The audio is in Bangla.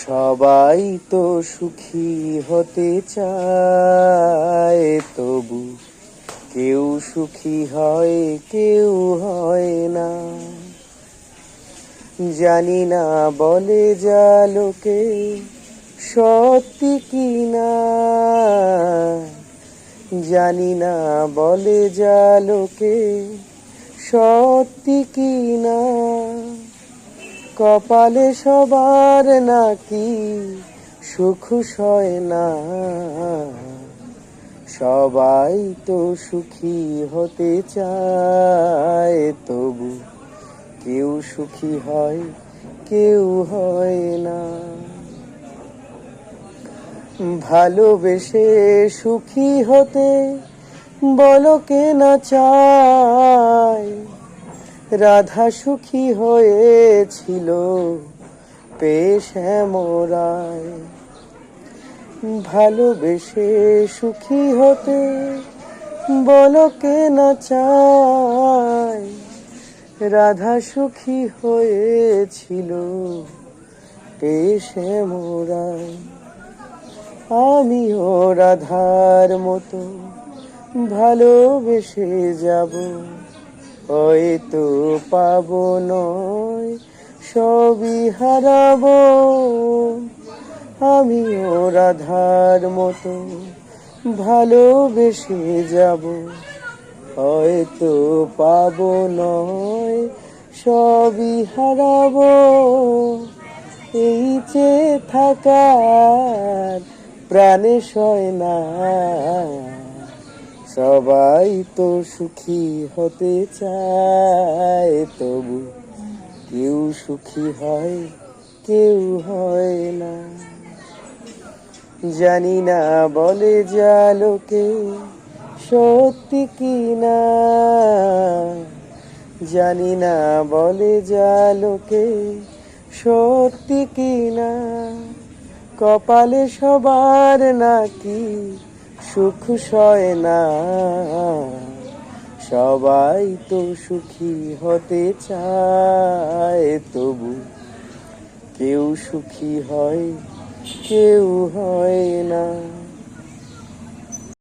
সবাই তো সুখী হতে চায়, তবু কেউ সুখী হয় কেউ হয় না। জানি না বলে যা লোকে সত্যি কি না, জানি না বলে যা লোকে সত্যি কি না। কপালে সবার নাকি সুখ সয় না, সবাই তো সুখী হতে চায়, তবু কেউ সুখী হয় কেউ হয় না। ভালোবেসে সুখী হতে বলো কে না চায়, রাধা সুখী হয়েছিল পেয়ে শ্যামরায়। ভালোবেসে সুখী হতে বলো কে না চায়, রাধা সুখী হয়েছিল পেয়ে শ্যামরায়। আমিও রাধার মতো ভালোবেসে যাব, হয়তো পাবো নয় সবই হারাবো। আমিও রাধার মতো ভালোবেসে যাব, হয়তো পাবো নয় সবই হারাবো। এই চেয়ে থাকার প্রাণে সয় না, সবাই তো সুখী হতে চায়, তবু কেউ সুখী হয় কেউ হয় না। জানি না বলে যা লোকে সত্যি কি না, জানি না বলে যা লোকে সত্যি কি না। কপালে সবার নাকি সুখ সয় না, সবাই তো সুখী হতে চায়, তবু কেউ সুখী হয় কেউ হয় না।